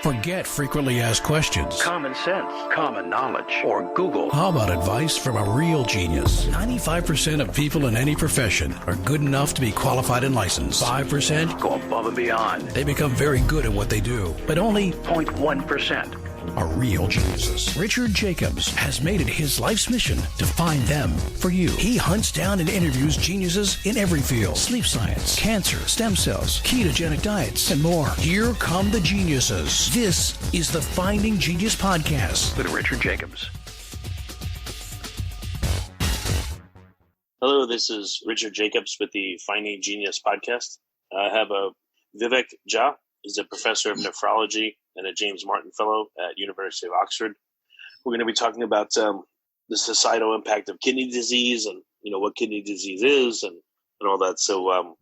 Forget frequently asked questions. Common sense, common knowledge, or Google. How about advice from a real genius? 95% of people in any profession are good enough to be qualified and licensed. 5% go above and beyond. They become very good at what they do, but only 0.1% are real geniuses. Richard Jacobs has made it his life's mission to find them for you. He hunts down and interviews geniuses in every field: sleep science, cancer, stem cells, ketogenic diets, and more. Here come the geniuses. This is the Finding Genius Podcast with Richard Jacobs. Hello, this is Richard Jacobs with the Finding Genius Podcast. I have Vivek Jha. He's a professor of nephrology and a James Martin Fellow at University of Oxford. We're going to be talking about the societal impact of kidney disease and, what kidney disease is and all that. So,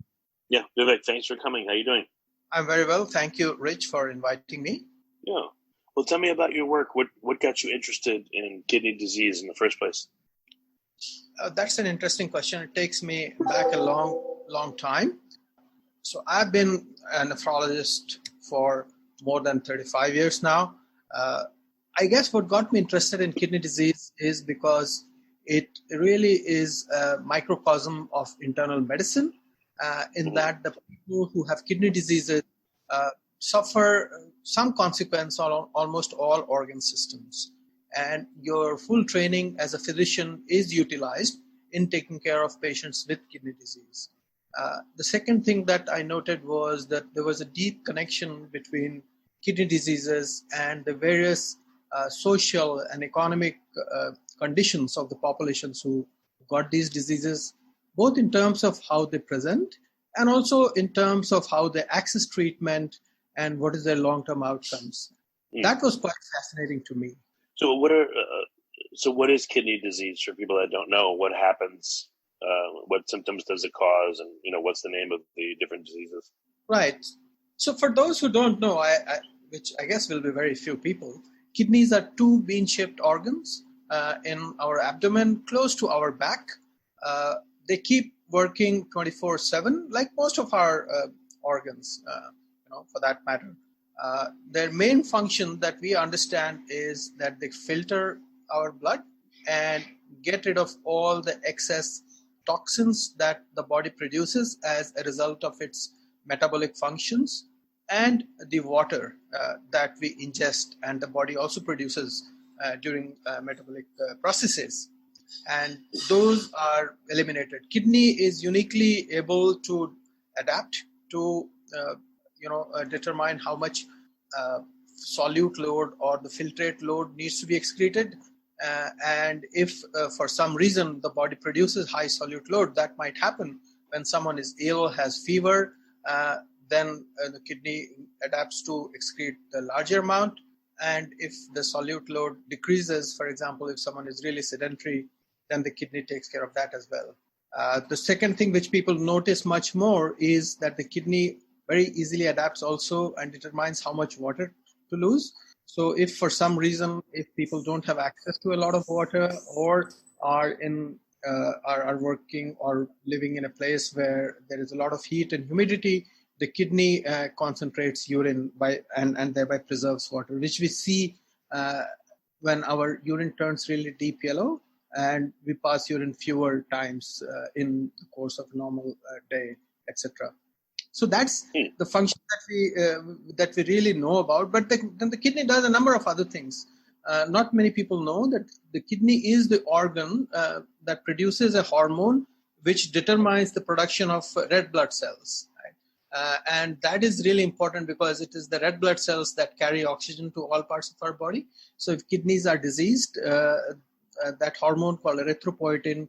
Vivek, thanks for coming. How are you doing? I'm very well. Thank you, Rich, for inviting me. Yeah. Well, tell me about your work. What got you interested in kidney disease in the first place? That's an interesting question. It takes me back a long time. So I've been a nephrologist for more than 35 years now. I guess what got me interested in kidney disease is because it really is a microcosm of internal medicine, in that the people who have kidney diseases suffer some consequence on almost all organ systems. And your full training as a physician is utilized in taking care of patients with kidney disease. The second thing that I noted was that there was a deep connection between kidney diseases and the various social and economic conditions of the populations who got these diseases, both in terms of how they present and also in terms of how they access treatment and what is their long-term outcomes. That was quite fascinating to me. So what is kidney disease for people that don't know? What happens? What symptoms does it cause, and what's the name of the different diseases? Right. So for those who don't know, which I guess will be very few people, kidneys are two bean-shaped organs in our abdomen, close to our back. They keep working 24/7, like most of our organs, for that matter. Their main function that we understand is that they filter our blood and get rid of all the excess toxins that the body produces as a result of its metabolic functions, and the water that we ingest and the body also produces during metabolic processes. And those are eliminated. Kidney is uniquely able to adapt to determine how much solute load or the filtrate load needs to be excreted. And if for some reason the body produces high solute load, that might happen when someone is ill, has fever, then the kidney adapts to excrete the larger amount. And if the solute load decreases, for example, if someone is really sedentary, then the kidney takes care of that as well. The second thing which people notice much more is that the kidney very easily adapts also and determines how much water to lose. So if for some reason, if people don't have access to a lot of water or are working or living in a place where there is a lot of heat and humidity, the kidney concentrates urine and thereby preserves water, which we see when our urine turns really deep yellow and we pass urine fewer times in the course of a normal day, etc. So that's the function that we really know about. But then the kidney does a number of other things. Not many people know that the kidney is the organ that produces a hormone which determines the production of red blood cells. Right? And that is really important because it is the red blood cells that carry oxygen to all parts of our body. So if kidneys are diseased, that hormone called erythropoietin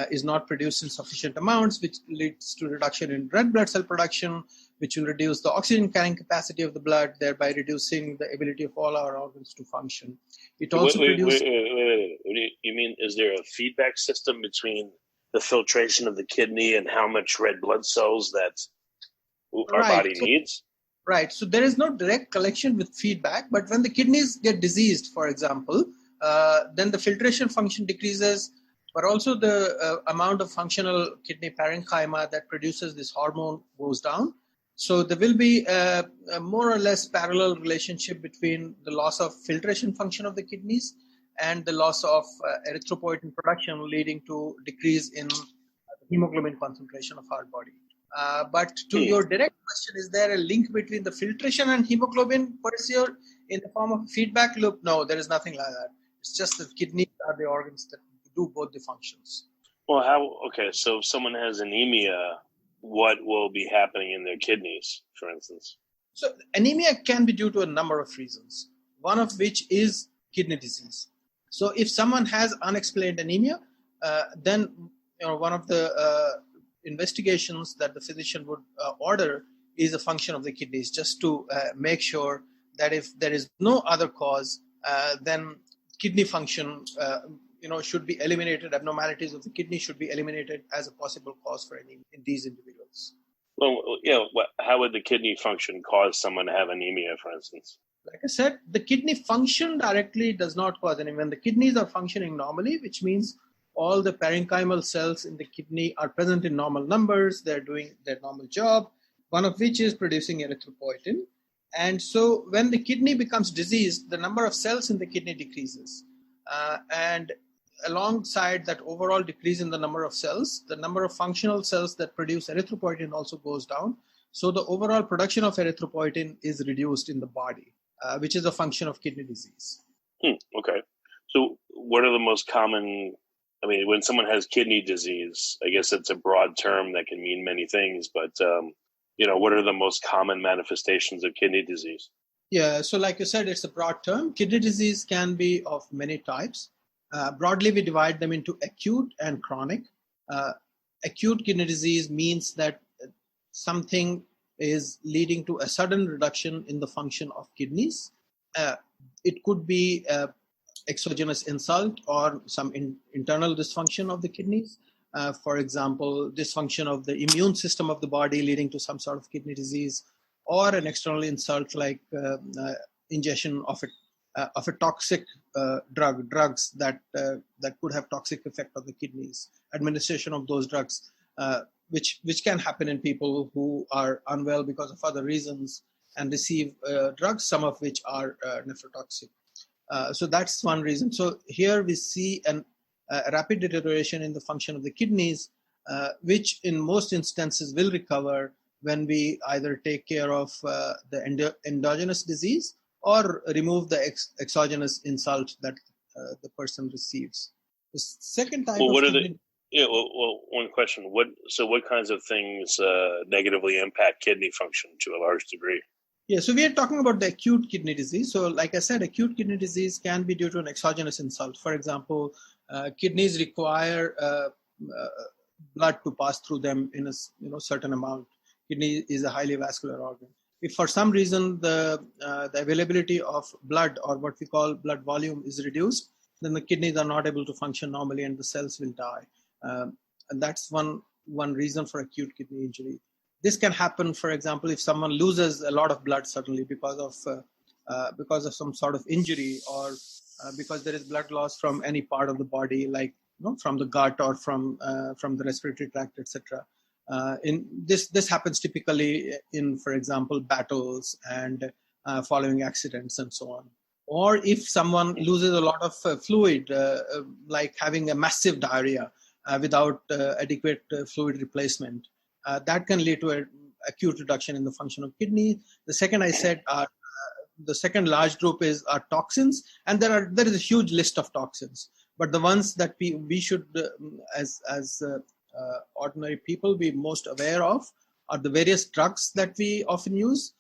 is not produced in sufficient amounts, which leads to reduction in red blood cell production, which will reduce the oxygen carrying capacity of the blood, thereby reducing the ability of all our organs to function. It also produces... Wait. You mean, is there a feedback system between the filtration of the kidney and how much red blood cells that our body needs? Right. So there is no direct collection with feedback, but when the kidneys get diseased, for example, then the filtration function decreases, but also the amount of functional kidney parenchyma that produces this hormone goes down. So there will be a more or less parallel relationship between the loss of filtration function of the kidneys and the loss of erythropoietin production, leading to decrease in hemoglobin concentration of our body. But to your direct question, is there a link between the filtration and hemoglobin per se in the form of a feedback loop? No, there is nothing like that. It's just that kidneys are the organs that do both the functions. Well, so if someone has anemia, what will be happening in their kidneys, for instance? So anemia can be due to a number of reasons, one of which is kidney disease. So if someone has unexplained anemia, then one of the investigations that the physician would order is a function of the kidneys, just to make sure that if there is no other cause, then kidney function should be eliminated. Abnormalities of the kidney should be eliminated as a possible cause for anemia in these individuals. Well, how would the kidney function cause someone to have anemia, for instance? Like I said, the kidney function directly does not cause anemia. When the kidneys are functioning normally, which means all the parenchymal cells in the kidney are present in normal numbers, they're doing their normal job, one of which is producing erythropoietin. And so when the kidney becomes diseased, the number of cells in the kidney decreases. And alongside that overall decrease in the number of cells, the number of functional cells that produce erythropoietin also goes down. So the overall production of erythropoietin is reduced in the body, which is a function of kidney disease. Okay. So what are the most common, when someone has kidney disease, I guess it's a broad term that can mean many things, but what are the most common manifestations of kidney disease? Yeah, so like you said, it's a broad term. Kidney disease can be of many types. Broadly, we divide them into acute and chronic. Acute kidney disease means that something is leading to a sudden reduction in the function of kidneys. It could be exogenous insult or some internal dysfunction of the kidneys. For example, dysfunction of the immune system of the body leading to some sort of kidney disease, or an external insult like ingestion of a toxic drugs that could have toxic effect on the kidneys. Administration of those drugs, which can happen in people who are unwell because of other reasons and receive drugs, some of which are nephrotoxic. So that's one reason. So here we see a rapid deterioration in the function of the kidneys, which in most instances will recover when we either take care of the endogenous disease or remove the exogenous insult that the person receives. The second type one question. What kinds of things negatively impact kidney function to a large degree? Yeah, so we are talking about the acute kidney disease. So like I said, acute kidney disease can be due to an exogenous insult. For example, kidneys require blood to pass through them in a certain amount. Kidney is a highly vascular organ. If for some reason the availability of blood, or what we call blood volume, is reduced, then the kidneys are not able to function normally and the cells will die. And that's one reason for acute kidney injury. This can happen, for example, if someone loses a lot of blood suddenly because of some sort of injury, or because there is blood loss from any part of the body, like from the gut or from the respiratory tract, etc. This happens typically in, for example, battles and following accidents and so on. Or if someone loses a lot of fluid, like having a massive diarrhea without adequate fluid replacement, that can lead to an acute reduction in the function of kidney. The second I said, the second large group are toxins, and there is a huge list of toxins. But the ones that we should, as ordinary people, be most aware of are the various drugs that we often use.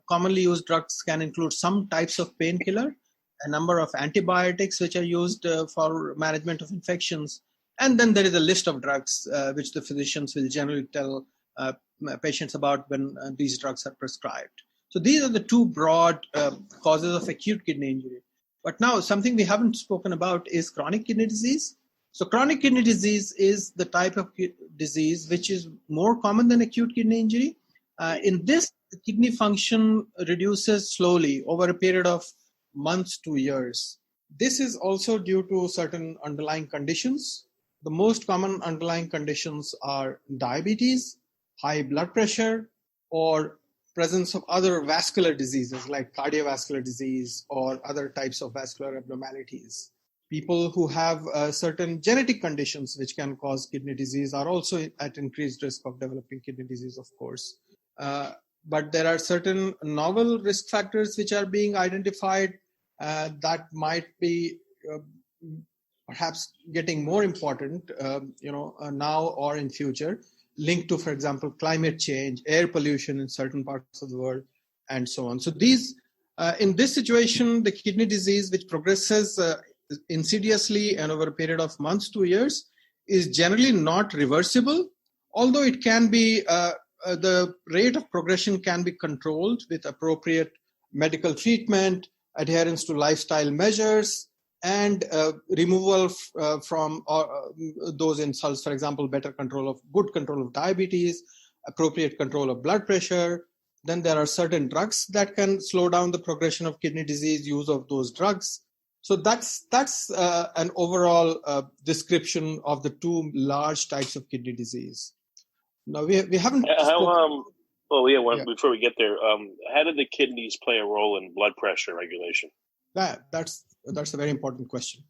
Commonly used drugs can include some types of painkiller, a number of antibiotics which are used for management of infections, and then there is a list of drugs which the physicians will generally tell patients about when these drugs are prescribed. So these are the two broad causes of acute kidney injury. But now something we haven't spoken about is chronic kidney disease. So chronic kidney disease is the type of disease which is more common than acute kidney injury. In this, the kidney function reduces slowly over a period of months to years. This is also due to certain underlying conditions. The most common underlying conditions are diabetes, high blood pressure, or presence of other vascular diseases like cardiovascular disease or other types of vascular abnormalities. People who have certain genetic conditions which can cause kidney disease are also at increased risk of developing kidney disease, of course. But there are certain novel risk factors which are being identified that might be perhaps getting more important, now or in future, linked to, for example, climate change, air pollution in certain parts of the world, and so on. So these, in this situation, the kidney disease, which progresses insidiously and over a period of months to years, is generally not reversible, although it can be, the rate of progression can be controlled with appropriate medical treatment, adherence to lifestyle measures, and removal from those insults, for example, good control of diabetes, appropriate control of blood pressure. Then there are certain drugs that can slow down the progression of kidney disease, use of those drugs. So that's an overall description of the two large types of kidney disease. Now we haven't. Before we get there, how do the kidneys play a role in blood pressure regulation? That's a very important question.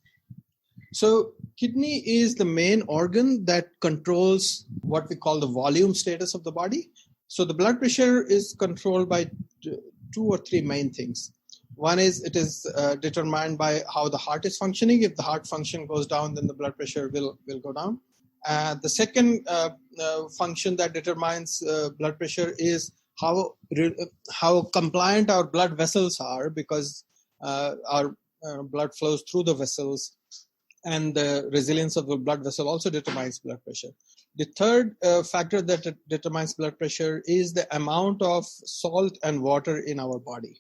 So kidney is the main organ that controls what we call the volume status of the body. So the blood pressure is controlled by two or three main things. One is it is determined by how the heart is functioning. If the heart function goes down, then the blood pressure will go down. The second function that determines blood pressure is how compliant our blood vessels are, because our blood flows through the vessels, and the resilience of the blood vessel also determines blood pressure. The third factor that determines blood pressure is the amount of salt and water in our body.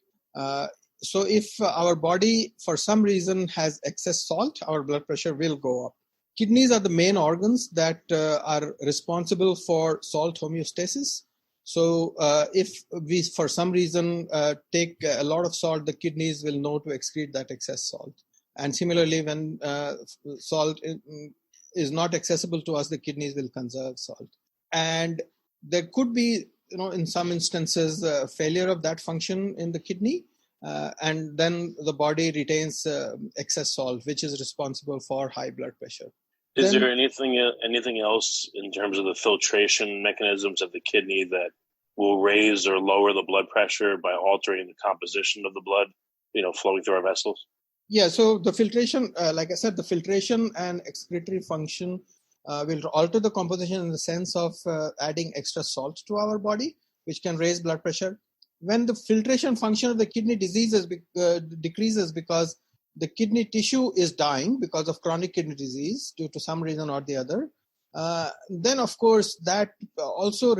So if our body, for some reason, has excess salt, our blood pressure will go up. Kidneys are the main organs that are responsible for salt homeostasis. So if we, for some reason, take a lot of salt, the kidneys will know to excrete that excess salt. And similarly, when salt is not accessible to us, the kidneys will conserve salt. And there could be, in some instances, failure of that function in the kidney. And then the body retains excess salt, which is responsible for high blood pressure. Is there anything else in terms of the filtration mechanisms of the kidney that will raise or lower the blood pressure by altering the composition of the blood, flowing through our vessels? Yeah, so the filtration, like I said, the filtration and excretory function will alter the composition in the sense of adding extra salt to our body, which can raise blood pressure. When the filtration function of the kidney diseases decreases because the kidney tissue is dying because of chronic kidney disease due to some reason or the other, then of course that also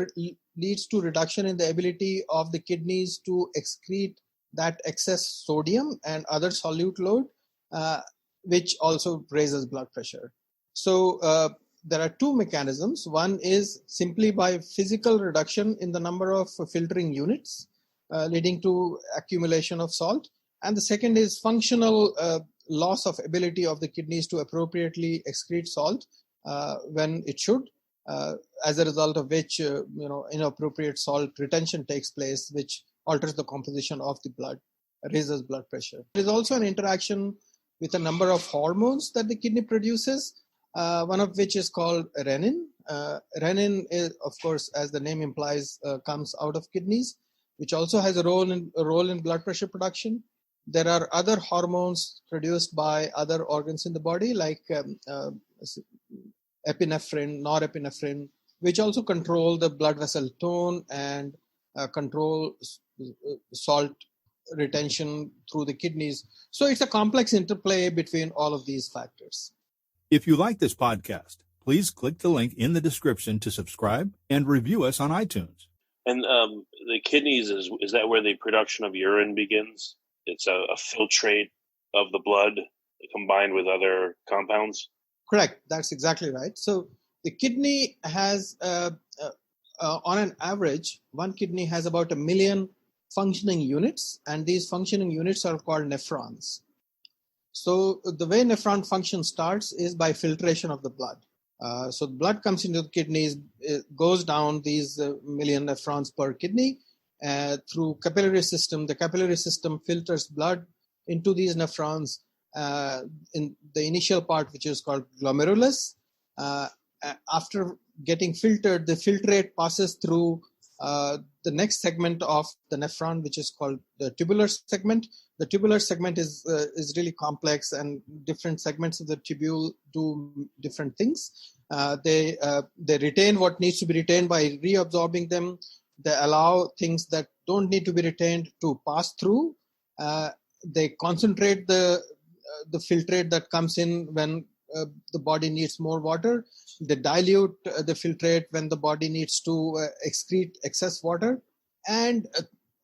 leads to reduction in the ability of the kidneys to excrete that excess sodium and other solute load, which also raises blood pressure. So there are two mechanisms. One is simply by physical reduction in the number of filtering units, leading to accumulation of salt. And the second is functional loss of ability of the kidneys to appropriately excrete salt when it should, as a result of which, inappropriate salt retention takes place, which alters the composition of the blood, raises blood pressure. There is also an interaction with a number of hormones that the kidney produces, one of which is called renin. Renin is, of course, as the name implies, comes out of kidneys, which also has a role in blood pressure production. There are other hormones produced by other organs in the body, like epinephrine, norepinephrine, which also control the blood vessel tone and control salt retention through the kidneys. So it's a complex interplay between all of these factors. If you like this podcast, please click the link in the description to subscribe and review us on iTunes. And the kidneys, is that where the production of urine begins? It's a filtrate of the blood combined with other compounds? Correct. That's exactly right. So the kidney has, on an average, one kidney has about 1 million functioning units, and these functioning units are called nephrons. So the way nephron function starts is by filtration of the blood. So the blood comes into the kidneys, it goes down these million nephrons per kidney through capillary system. The capillary system filters blood into these nephrons in the initial part, which is called glomerulus. After getting filtered, the filtrate passes through the next segment of the nephron, which is called the tubular segment. The tubular segment is really complex, and different segments of the tubule do different things. They retain what needs to be retained by reabsorbing them. They allow things that don't need to be retained to pass through. They concentrate the filtrate that comes in when the body needs more water. They dilute the filtrate when the body needs to excrete excess water. And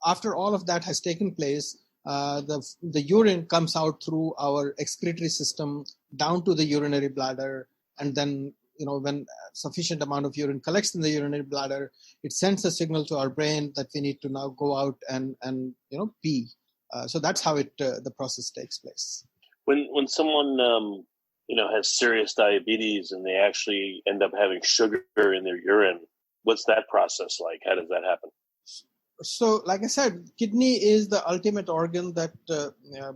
after all of that has taken place, the urine comes out through our excretory system down to the urinary bladder. And then, when sufficient amount of urine collects in the urinary bladder, it sends a signal to our brain that we need to now go out and pee. So that's how the process takes place. When someone has serious diabetes and they actually end up having sugar in their urine, what's that process like? How does that happen? So, like I said, kidney is the ultimate organ that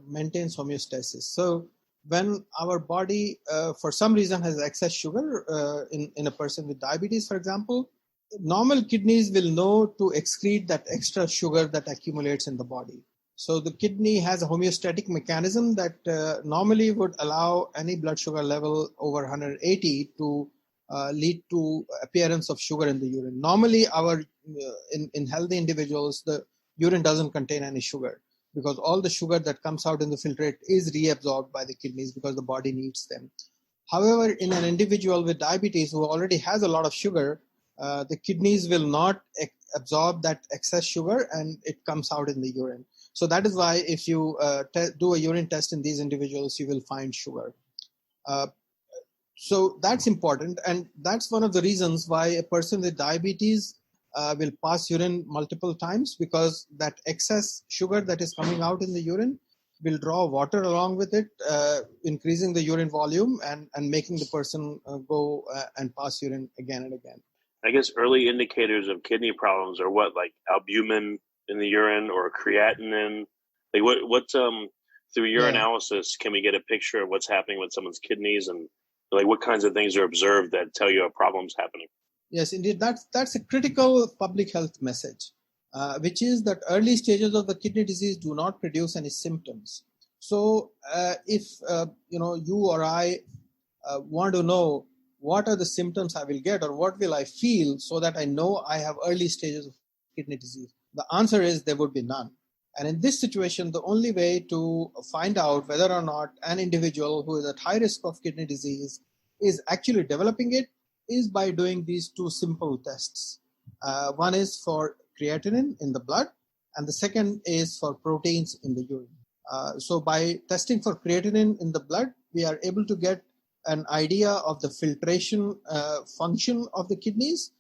maintains homeostasis. So when our body, for some reason, has excess sugar in a person with diabetes, for example, normal kidneys will know to excrete that extra sugar that accumulates in the body. So the kidney has a homeostatic mechanism that normally would allow any blood sugar level over 180 to lead to appearance of sugar in the urine. Normally, in healthy individuals, the urine doesn't contain any sugar because all the sugar that comes out in the filtrate is reabsorbed by the kidneys because the body needs them. However, in an individual with diabetes who already has a lot of sugar, the kidneys will not absorb that excess sugar and it comes out in the urine. So that is why if you do a urine test in these individuals, you will find sugar. So that's important. And that's one of the reasons why a person with diabetes will pass urine multiple times, because that excess sugar that is coming out in the urine will draw water along with it, increasing the urine volume and making the person go and pass urine again and again. I guess early indicators of kidney problems are what, like albumin in the urine or creatinine? Like what through urinalysis can we get a picture of what's happening with someone's kidneys, and like what kinds of things are observed that tell you a problem's happening? Yes, indeed. That's a critical public health message, which is that early stages of the kidney disease do not produce any symptoms. So if you or I want to know what are the symptoms I will get or what will I feel so that I know I have early stages of kidney disease, the answer is there would be none. And in this situation, the only way to find out whether or not an individual who is at high risk of kidney disease is actually developing it is by doing these two simple tests. One is for creatinine in the blood, and the second is for proteins in the urine. So by testing for creatinine in the blood, we are able to get an idea of the filtration function of the kidneys,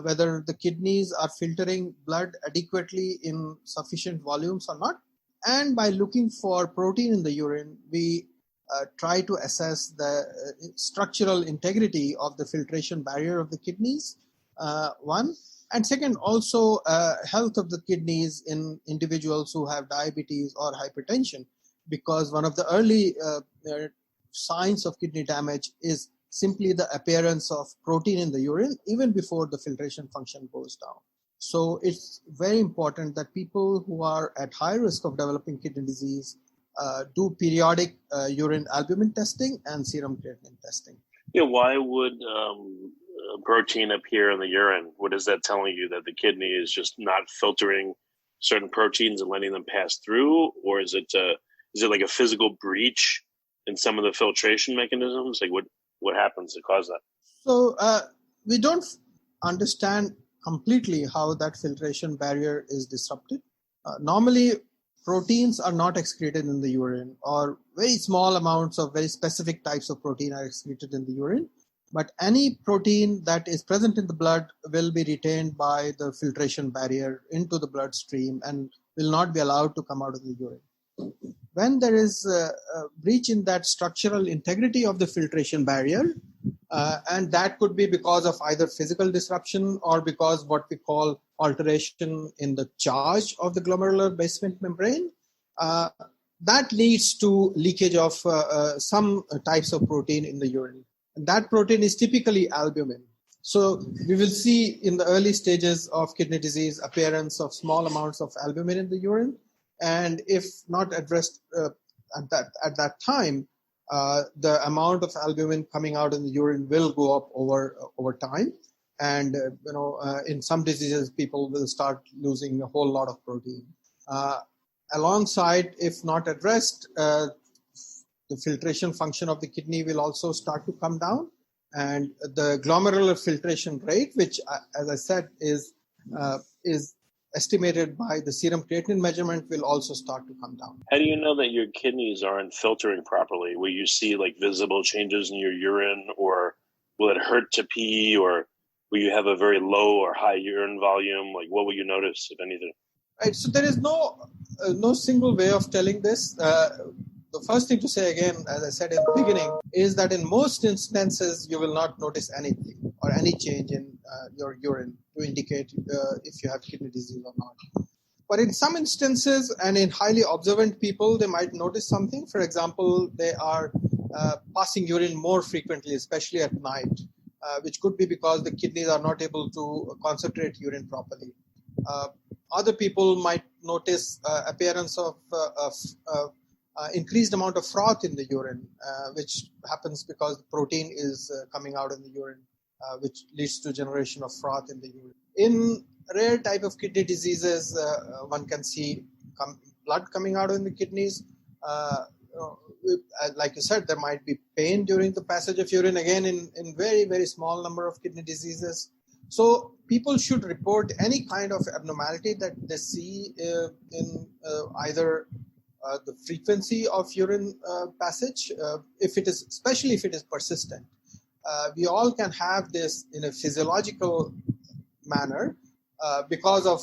whether the kidneys are filtering blood adequately in sufficient volumes or not. And by looking for protein in the urine, we try to assess the structural integrity of the filtration barrier of the kidneys, one. And second, also health of the kidneys in individuals who have diabetes or hypertension, because one of the early signs of kidney damage is simply the appearance of protein in the urine even before the filtration function goes down. So it's very important that people who are at high risk of developing kidney disease do periodic urine albumin testing and serum creatinine testing. Yeah, why would protein appear in the urine? What is that telling you? That the kidney is just not filtering certain proteins and letting them pass through? Or is it like a physical breach in some of the filtration mechanisms? Like what happens to cause that? So we don't understand completely how that filtration barrier is disrupted. Normally, proteins are not excreted in the urine, or very small amounts of very specific types of protein are excreted in the urine. But any protein that is present in the blood will be retained by the filtration barrier into the bloodstream and will not be allowed to come out of the urine. When there is a breach in that structural integrity of the filtration barrier, And that could be because of either physical disruption or because what we call alteration in the charge of the glomerular basement membrane. That leads to leakage of some types of protein in the urine. And that protein is typically albumin. So we will see in the early stages of kidney disease appearance of small amounts of albumin in the urine. And if not addressed at that time, the amount of albumin coming out in the urine will go up over time. And in some diseases, people will start losing a whole lot of protein. Alongside, if not addressed, the filtration function of the kidney will also start to come down. And the glomerular filtration rate, which, as I said, is estimated by the serum creatinine measurement, will also start to come down. How do you know that your kidneys aren't filtering properly? Will you see like visible changes in your urine, or will it hurt to pee, or will you have a very low or high urine volume? Like, what will you notice, if anything? Right. So there is no single way of telling this. The first thing to say again, as I said in the beginning, is that in most instances, you will not notice anything or any change in your urine to indicate if you have kidney disease or not. But in some instances, and in highly observant people, they might notice something. For example, they are passing urine more frequently, especially at night, which could be because the kidneys are not able to concentrate urine properly. Other people might notice appearance of increased amount of froth in the urine, which happens because the protein is coming out in the urine, which leads to generation of froth in the urine. In rare type of kidney diseases, one can see blood coming out in the kidneys. Like you said, there might be pain during the passage of urine, again in very, very small number of kidney diseases. So people should report any kind of abnormality that they see in either the frequency of urine passage, especially if it is persistent. We all can have this in a physiological manner because of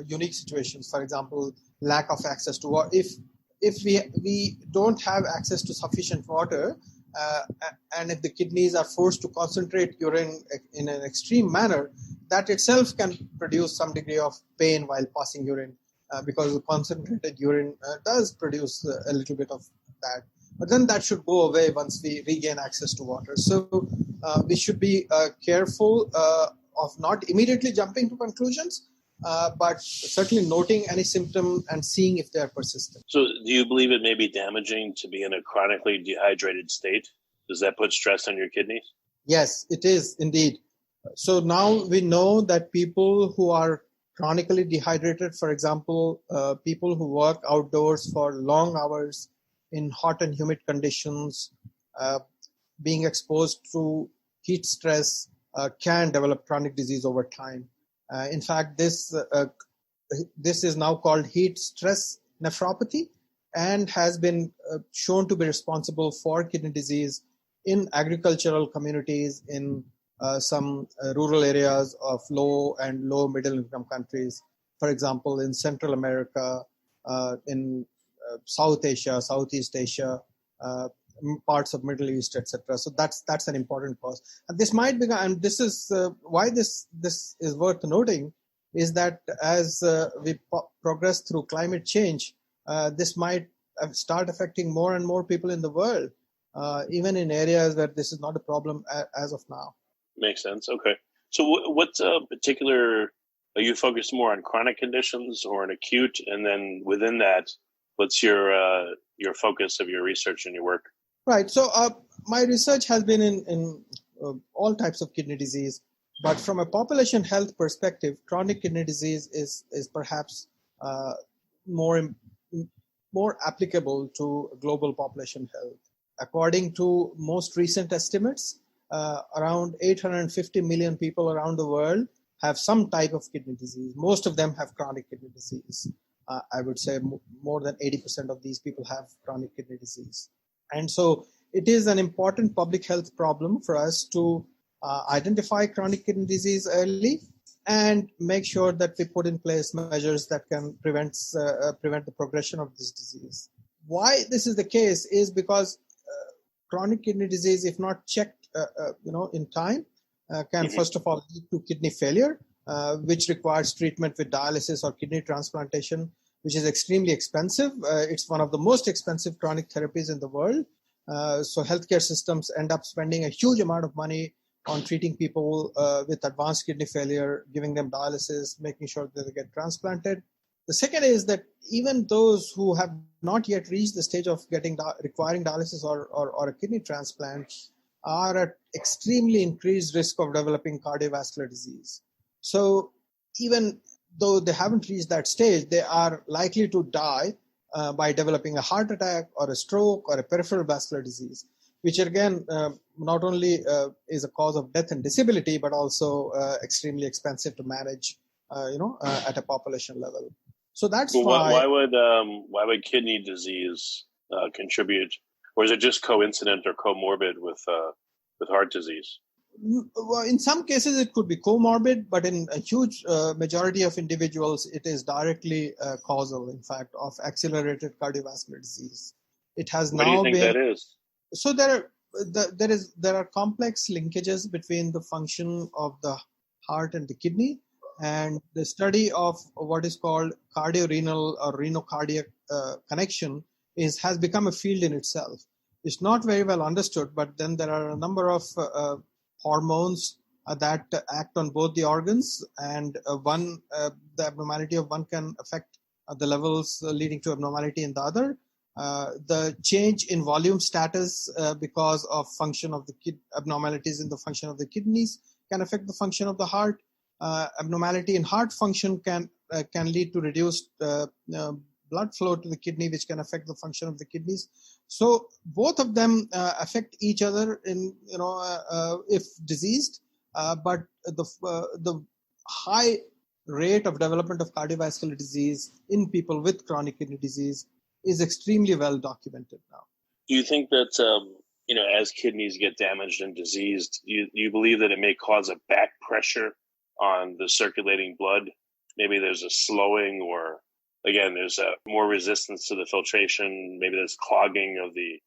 unique situations. For example, lack of access to water. If we don't have access to sufficient water, and if the kidneys are forced to concentrate urine in an extreme manner, that itself can produce some degree of pain while passing urine, because the concentrated urine does produce a little bit of that. But then that should go away once we regain access to water. So we should be careful of not immediately jumping to conclusions, but certainly noting any symptom and seeing if they are persistent. So do you believe it may be damaging to be in a chronically dehydrated state? Does that put stress on your kidneys? Yes, it is indeed. So now we know that people who are chronically dehydrated, for example, people who work outdoors for long hours in hot and humid conditions, being exposed to heat stress, can develop chronic disease over time. In fact, this is now called heat stress nephropathy and has been shown to be responsible for kidney disease in agricultural communities in some rural areas of low and low middle income countries. For example, in Central America, in South Asia, Southeast Asia, parts of Middle East, etc. So that's an important cause. And this might be, and this is why this is worth noting, is that as we progress through climate change, this might start affecting more and more people in the world, even in areas where this is not a problem as of now. Makes sense. Okay. So what particular, are you focused more on chronic conditions or on acute? And then within that, what's your focus of your research and your work? Right. So my research has been in all types of kidney disease, but from a population health perspective, chronic kidney disease is perhaps more applicable to global population health. According to most recent estimates, around 850 million people around the world have some type of kidney disease. Most of them have chronic kidney disease. I would say more than 80% of these people have chronic kidney disease. And so it is an important public health problem for us to identify chronic kidney disease early and make sure that we put in place measures that can prevent the progression of this disease. Why this is the case is because chronic kidney disease, if not checked, in time, can first of all lead to kidney failure, which requires treatment with dialysis or kidney transplantation, which is extremely expensive. It's one of the most expensive chronic therapies in the world. So healthcare systems end up spending a huge amount of money on treating people with advanced kidney failure, giving them dialysis, making sure that they get transplanted. The second is that even those who have not yet reached the stage of requiring dialysis or a kidney transplant are at extremely increased risk of developing cardiovascular disease. So even though they haven't reached that stage, they are likely to die by developing a heart attack or a stroke or a peripheral vascular disease, which again not only is a cause of death and disability, but also extremely expensive to manage, at a population level. So that's why would kidney disease contribute, or is it just coincident or comorbid with heart disease? Well, in some cases it could be comorbid, but in a huge majority of individuals, it is directly causal, in fact, of accelerated cardiovascular disease. It has What now do you think been. That is? So there are complex linkages between the function of the heart and the kidney, and the study of what is called cardiorenal or renocardiac connection has become a field in itself. It's not very well understood, but then there are a number of hormones that act on both the organs, and the abnormality of one can affect the levels leading to abnormality in the other. The change in volume status because of function of the abnormalities in the function of the kidneys can affect the function of the heart. Abnormality in heart function can lead to reduced blood flow to the kidney, which can affect the function of the kidneys. So both of them affect each other if diseased, but the high rate of development of cardiovascular disease in people with chronic kidney disease is extremely well documented now. Do you think that as kidneys get damaged and diseased, you believe that it may cause a back pressure on the circulating blood? Maybe there's a slowing, or again, there's more resistance to the filtration. Maybe there's clogging of the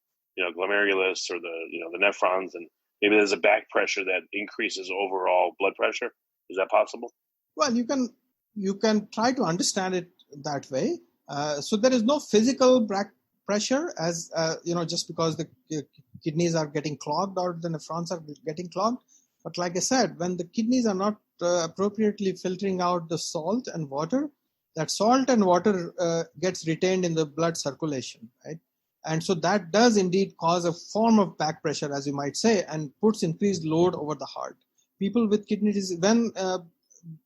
glomerulus or the nephrons, and maybe there's a back pressure that increases overall blood pressure. Is that possible? Well, you can try to understand it that way. So there is no physical back pressure, as just because the kidneys are getting clogged or the nephrons are getting clogged. But like I said, when the kidneys are not appropriately filtering out the salt and water, that salt and water gets retained in the blood circulation, right? And so that does indeed cause a form of back pressure, as you might say, and puts increased load over the heart. People with kidney disease, when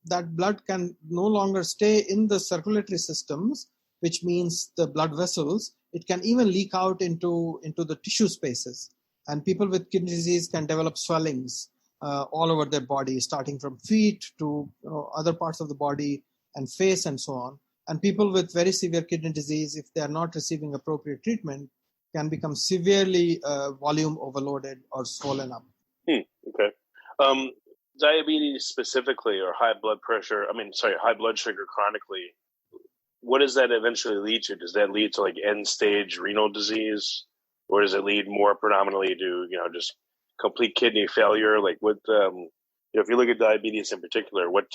that blood can no longer stay in the circulatory systems, which means the blood vessels, it can even leak out into the tissue spaces. And people with kidney disease can develop swellings all over their body, starting from feet to other parts of the body and face and so on. And people with very severe kidney disease, if they are not receiving appropriate treatment, can become severely volume overloaded or swollen up. Okay. Diabetes specifically, or high blood sugar chronically, what does that eventually lead to? Does that lead to like end-stage renal disease, or does it lead more predominantly to just complete kidney failure? Like what? If you look at diabetes in particular, what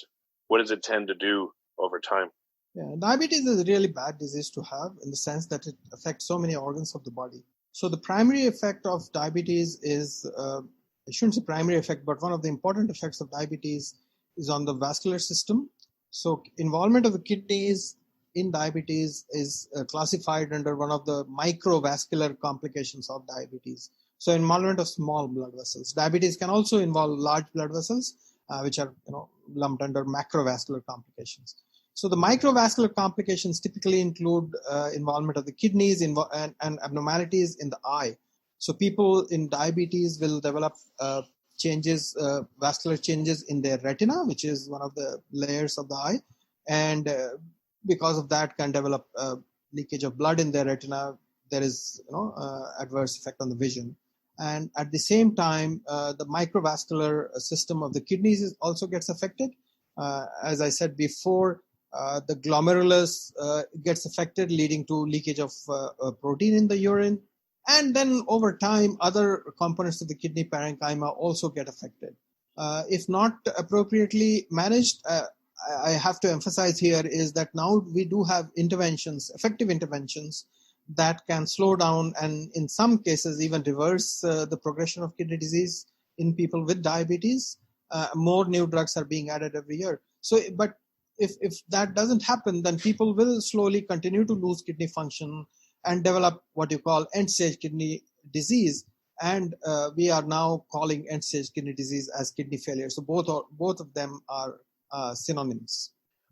does it tend to do over time? Yeah, diabetes is a really bad disease to have, in the sense that it affects so many organs of the body. So the primary effect of diabetes is, I shouldn't say primary effect, but one of the important effects of diabetes is on the vascular system. So involvement of the kidneys in diabetes is classified under one of the microvascular complications of diabetes. So involvement of small blood vessels. Diabetes can also involve large blood vessels, which are lumped under macrovascular complications. So the microvascular complications typically include involvement of the kidneys and abnormalities in the eye. So people in diabetes will develop vascular changes in their retina, which is one of the layers of the eye, and because of that can develop leakage of blood in their retina. There is adverse effect on the vision. And at the same time, the microvascular system of the kidneys also gets affected. As I said before, the glomerulus gets affected, leading to leakage of protein in the urine. And then over time, other components of the kidney parenchyma also get affected. If not appropriately managed, I have to emphasize here is that now we do have interventions, effective interventions that can slow down and in some cases even reverse the progression of kidney disease in people with diabetes. More new drugs are being added every year. But if that doesn't happen, then people will slowly continue to lose kidney function and develop what you call end-stage kidney disease. And we are now calling end-stage kidney disease as kidney failure. So both of them are synonyms.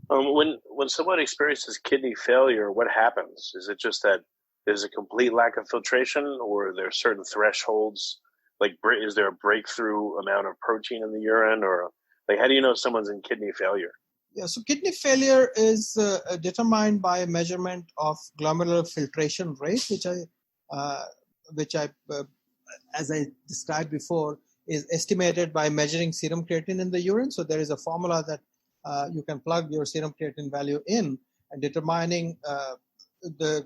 When someone experiences kidney failure, what happens? Is it just that there's a complete lack of filtration, or are there certain thresholds? Like, is there a breakthrough amount of protein in the urine, or like, how do you know someone's in kidney failure? Yeah, so kidney failure is determined by a measurement of glomerular filtration rate, which I, as I described before, is estimated by measuring serum creatine in the urine. So there is a formula that you can plug your serum creatine value in, and determining the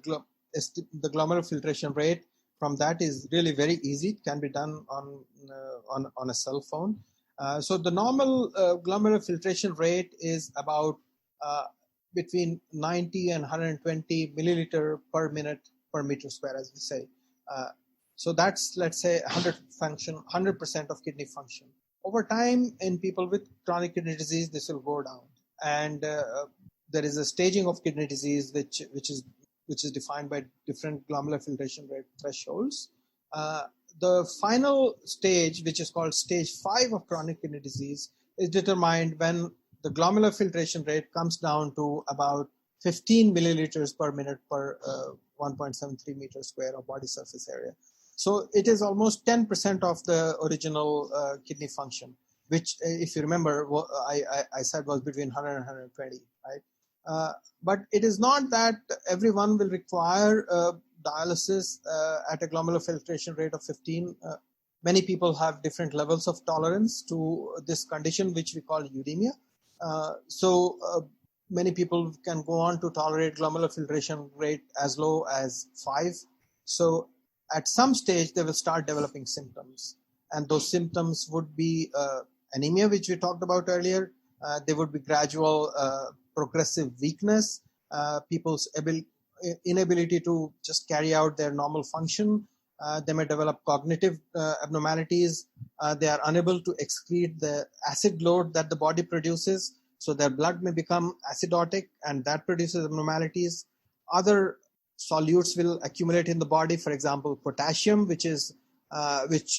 glomerular filtration rate from that is really very easy. It can be done on a cell phone. So the normal glomerular filtration rate is about between 90 and 120 milliliter per minute per meter square, as we say. So that's, let's say, 100% of kidney function. Over time, in people with chronic kidney disease, this will go down. And there is a staging of kidney disease which is defined by different glomerular filtration rate thresholds. The final stage, which is called stage 5 of chronic kidney disease, is determined when the glomerular filtration rate comes down to about 15 milliliters per minute per 1.73 meters square of body surface area. So it is almost 10% of the original kidney function, which, if you remember, I said was between 100 and 120, right? But it is not that everyone will require dialysis at a glomerular filtration rate of 15. Many people have different levels of tolerance to this condition, which we call uremia. So many people can go on to tolerate glomerular filtration rate as low as 5. So at some stage, they will start developing symptoms. And those symptoms would be anemia, which we talked about earlier. There would be gradual progressive weakness, people's inability to just carry out their normal function. They may develop cognitive abnormalities. They are unable to excrete the acid load that the body produces. So their blood may become acidotic, and that produces abnormalities. Other solutes will accumulate in the body. For example, potassium, which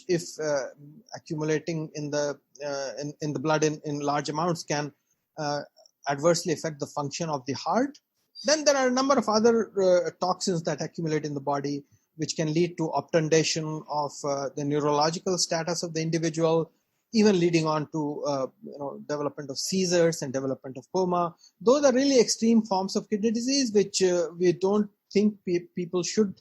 if accumulating in the blood in large amounts, can adversely affect the function of the heart. Then there are a number of other toxins that accumulate in the body, which can lead to obtundation of the neurological status of the individual, even leading on to development of seizures and development of coma. Those are really extreme forms of kidney disease, which we don't think people should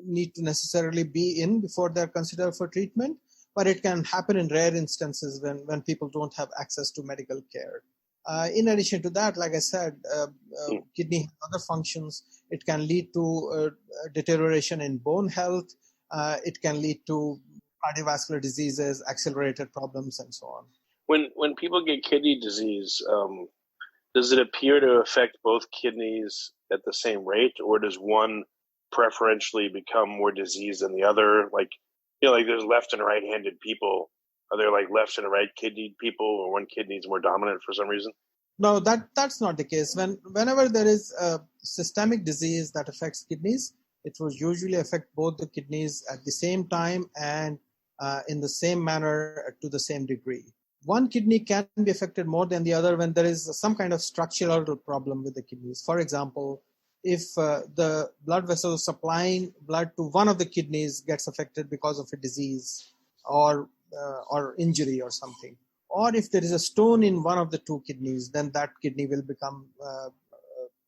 need to necessarily be in before they're considered for treatment. But it can happen in rare instances when people don't have access to medical care. In addition to that, like I said, kidney has other functions. It can lead to deterioration in bone health. It can lead to cardiovascular diseases, accelerated problems, and so on. When people get kidney disease, does it appear to affect both kidneys at the same rate, or does one preferentially become more diseased than the other? Like there's left and right-handed people. Are there like left and right kidney people, or one kidney is more dominant for some reason? No, that's not the case. Whenever there is a systemic disease that affects kidneys, it will usually affect both the kidneys at the same time and in the same manner to the same degree. One kidney can be affected more than the other when there is some kind of structural problem with the kidneys. For example, if the blood vessel supplying blood to one of the kidneys gets affected because of a disease or injury or something, or if there is a stone in one of the two kidneys, then that kidney will become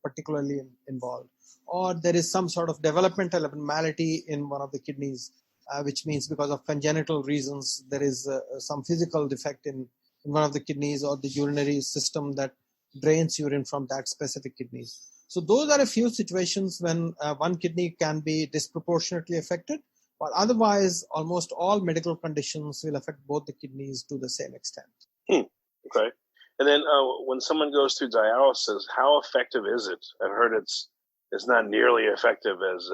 particularly involved. Or there is some sort of developmental abnormality in one of the kidneys, which means because of congenital reasons, there is some physical defect in one of the kidneys or the urinary system that drains urine from that specific kidneys. So those are a few situations when one kidney can be disproportionately affected, but otherwise almost all medical conditions will affect both the kidneys to the same extent. Okay. And then when someone goes through dialysis, how effective is it? I've heard it's not nearly effective as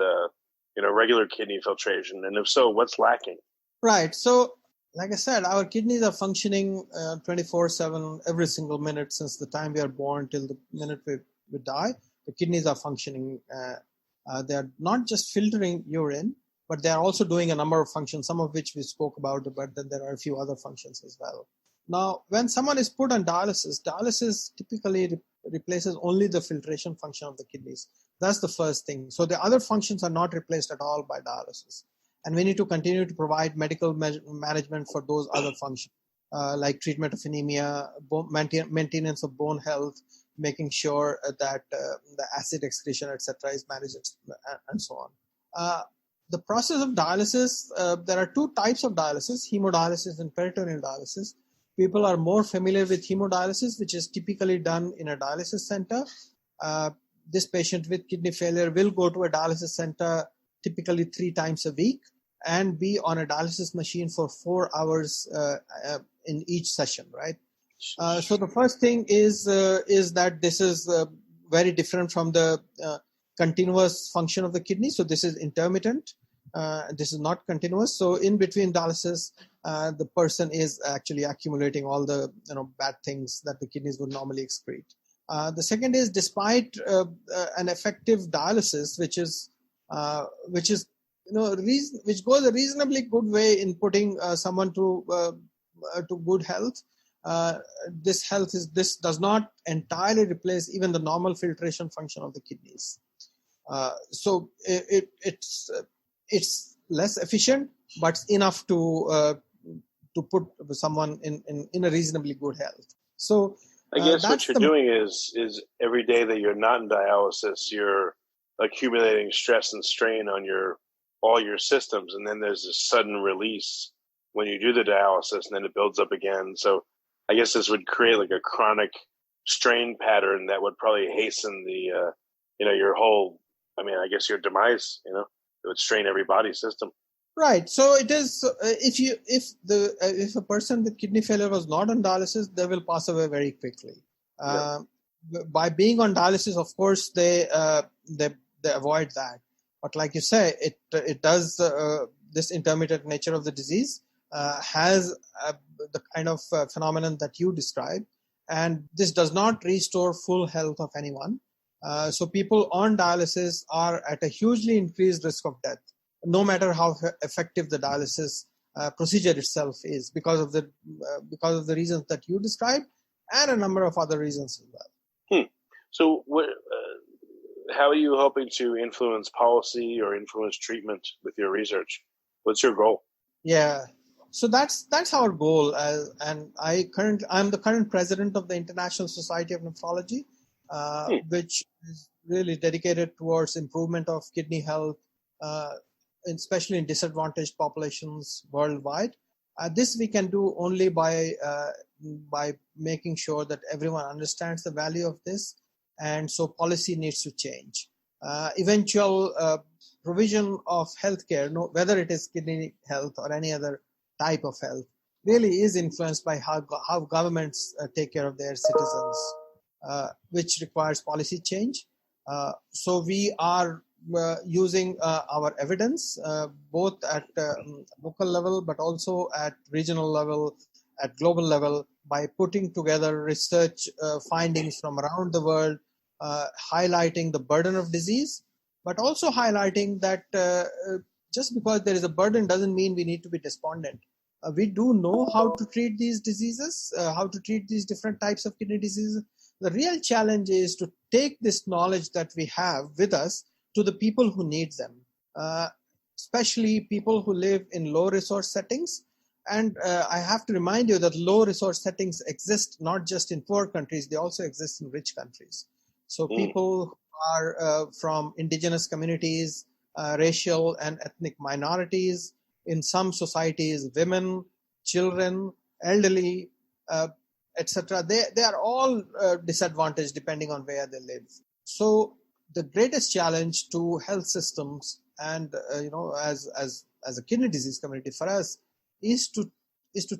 regular kidney filtration. And if so, what's lacking? Right. So, like I said, our kidneys are functioning 24/7 every single minute since the time we are born till the minute we die. The kidneys are functioning. They are not just filtering urine, but they are also doing a number of functions, some of which we spoke about, but then there are a few other functions as well. Now, when someone is put on dialysis typically replaces only the filtration function of the kidneys. That's the first thing. So the other functions are not replaced at all by dialysis. And we need to continue to provide medical management for those other functions, like treatment of anemia, maintenance of bone health, making sure that the acid excretion, etc., is managed, and so on. The process of dialysis, there are two types of dialysis, hemodialysis and peritoneal dialysis. People are more familiar with hemodialysis, which is typically done in a dialysis center. This patient with kidney failure will go to a dialysis center typically 3 times a week and be on a dialysis machine for 4 hours in each session, right? So the first thing is that this is very different from the continuous function of the kidney. So this is intermittent. This is not continuous. So in between dialysis, the person is actually accumulating all the bad things that the kidneys would normally excrete. The second is, despite an effective dialysis, which goes a reasonably good way in putting someone to good health. This does not entirely replace even the normal filtration function of the kidneys. So it's less efficient, but enough to put someone in a reasonably good health. So I guess what you're doing is every day that you're not in dialysis, you're accumulating stress and strain on all your systems, and then there's this sudden release when you do the dialysis, and then it builds up again. So I guess this would create like a chronic strain pattern that would probably hasten the your whole, I guess your demise. It would strain every body system. Right. So it is. If a person with kidney failure was not on dialysis, they will pass away very quickly. By being on dialysis, of course, they avoid that. But like you say, it does. This intermittent nature of the disease has the kind of phenomenon that you described, and this does not restore full health of anyone. So people on dialysis are at a hugely increased risk of death, no matter how effective the dialysis procedure itself is, because of the reasons that you described, and a number of other reasons as well. So, how are you hoping to influence policy or influence treatment with your research? What's your goal? Yeah, so that's our goal, and I'm the current president of the International Society of Nephrology, which is really dedicated towards improvement of kidney health, especially in disadvantaged populations worldwide. This we can do only by making sure that everyone understands the value of this, and so policy needs to change. Eventual provision of healthcare, whether it is kidney health or any other type of health, really is influenced by how governments take care of their citizens, which requires policy change. So we are using our evidence both at local level, but also at regional level, at global level, by putting together research findings from around the world, highlighting the burden of disease, but also highlighting that just because there is a burden doesn't mean we need to be despondent. We do know how to treat these diseases, how to treat these different types of kidney diseases. The real challenge is to take this knowledge that we have with us to the people who need them, especially people who live in low resource settings. And I have to remind you that low resource settings exist not just in poor countries, they also exist in rich countries. So people who are from indigenous communities, racial and ethnic minorities, in some societies, women, children, elderly, etc. They are all disadvantaged depending on where they live. So the greatest challenge to health systems and as a kidney disease community for us is to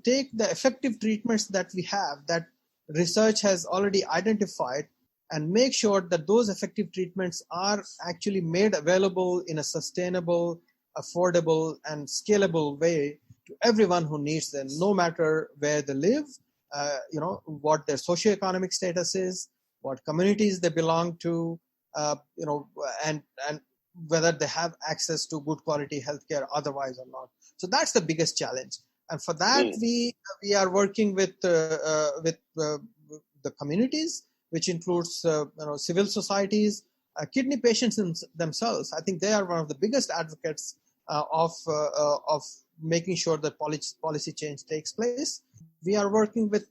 take the effective treatments that we have, that research has already identified, and make sure that those effective treatments are actually made available in a sustainable, affordable, and scalable way to everyone who needs them, no matter where they live, what their socioeconomic status is, what communities they belong to, and whether they have access to good quality healthcare otherwise or not. So that's the biggest challenge. And for that, we are working with the communities, which includes civil societies, kidney patients themselves. I think they are one of the biggest advocates of making sure that policy change takes place. We are working with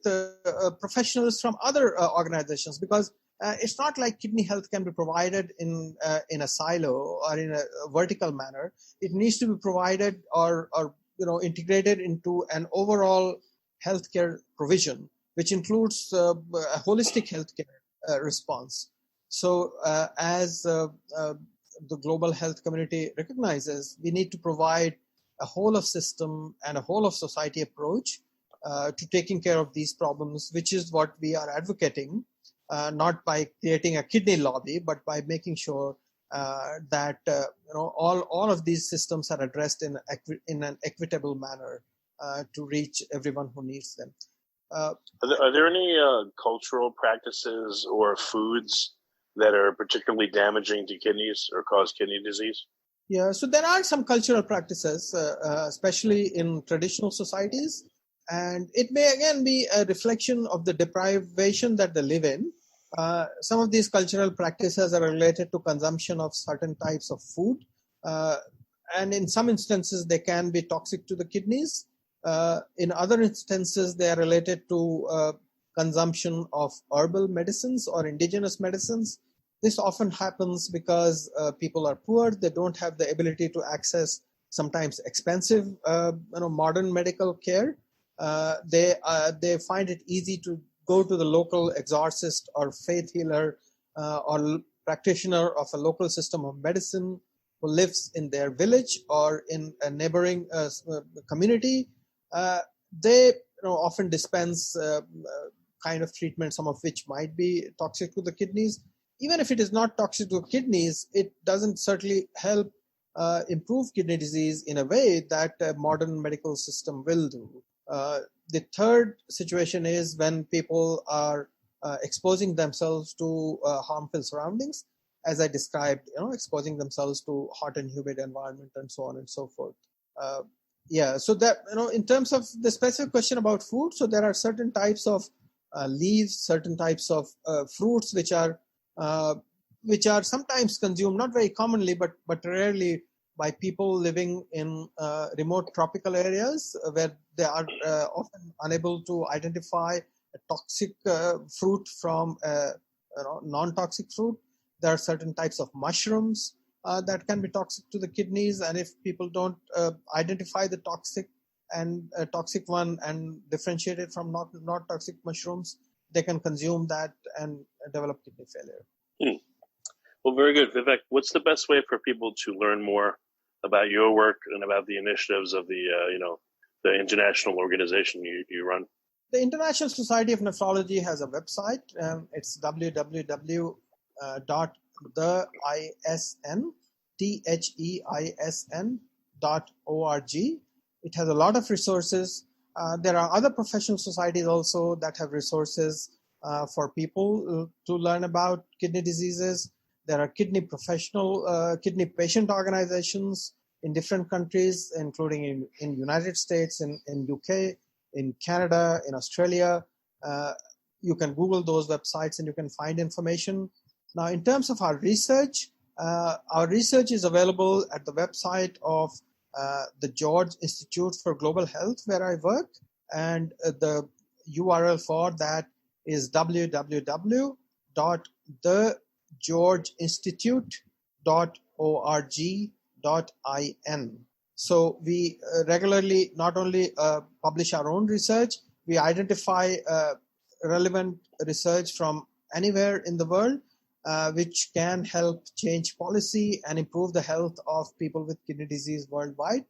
professionals from other organizations, because it's not like kidney health can be provided in a silo or in a vertical manner. It needs to be provided or integrated into an overall healthcare provision, which includes a holistic healthcare response. So as the global health community recognizes, we need to provide a whole of system and a whole of society approach to taking care of these problems, which is what we are advocating, not by creating a kidney lobby, but by making sure that all of these systems are addressed in an equitable manner to reach everyone who needs them. Are there any cultural practices or foods that are particularly damaging to kidneys or cause kidney disease? Yeah, so there are some cultural practices, especially in traditional societies, and it may again be a reflection of the deprivation that they live in. Some of these cultural practices are related to consumption of certain types of food, and in some instances they can be toxic to the kidneys. In other instances, they are related to consumption of herbal medicines or indigenous medicines. This often happens because people are poor. They don't have the ability to access sometimes expensive, modern medical care. They find it easy to go to the local exorcist or faith healer or practitioner of a local system of medicine who lives in their village or in a neighboring community. They often dispense kind of treatment, some of which might be toxic to the kidneys. Even if it is not toxic to kidneys, it doesn't certainly help improve kidney disease in a way that a modern medical system will do. The third situation is when people are exposing themselves to harmful surroundings, as I described, exposing themselves to hot and humid environment and so on and so forth. So that, in terms of the specific question about food, so there are certain types of leaves, certain types of fruits which are sometimes consumed, not very commonly, but rarely, by people living in remote tropical areas where they are often unable to identify a toxic fruit from a non-toxic fruit. There are certain types of mushrooms that can be toxic to the kidneys, and if people don't identify the toxic one and differentiate it from not toxic mushrooms, they can consume that and develop kidney failure. Well, very good, Vivek. What's the best way for people to learn more about your work and about the initiatives of the international organization you run? The International Society of Nephrology has a website. It's www.theisn.org. It has a lot of resources. There are other professional societies also that have resources for people to learn about kidney diseases. There are kidney patient organizations in different countries, including in United States, in UK, in Canada, in Australia. You can Google those websites and you can find information. Now, in terms of our research is available at the website of the George Institute for Global Health, where I work, and the URL for that is www.thegeorgeinstitute.org.in. So we regularly not only publish our own research, we identify relevant research from anywhere in the world, which can help change policy and improve the health of people with kidney disease worldwide.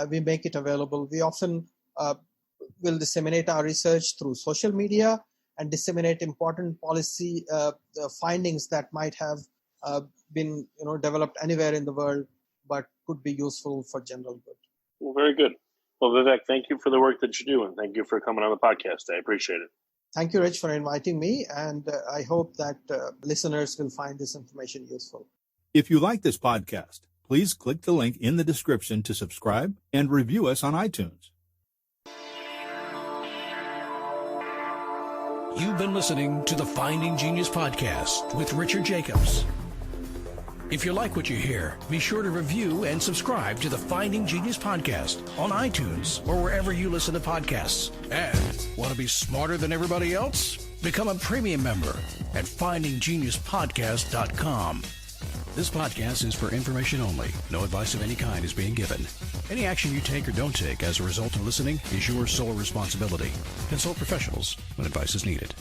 We make it available. We often will disseminate our research through social media and disseminate important policy findings that might have been developed anywhere in the world, but could be useful for general good. Well, very good. Well, Vivek, thank you for the work that you do, and thank you for coming on the podcast. I appreciate it. Thank you, Rich, for inviting me, and I hope that listeners will find this information useful. If you like this podcast, please click the link in the description to subscribe and review us on iTunes. You've been listening to the Finding Genius podcast with Richard Jacobs. If you like what you hear, be sure to review and subscribe to the Finding Genius podcast on iTunes or wherever you listen to podcasts. And want to be smarter than everybody else? Become a premium member at findinggeniuspodcast.com. This podcast is for information only. No advice of any kind is being given. Any action you take or don't take as a result of listening is your sole responsibility. Consult professionals when advice is needed.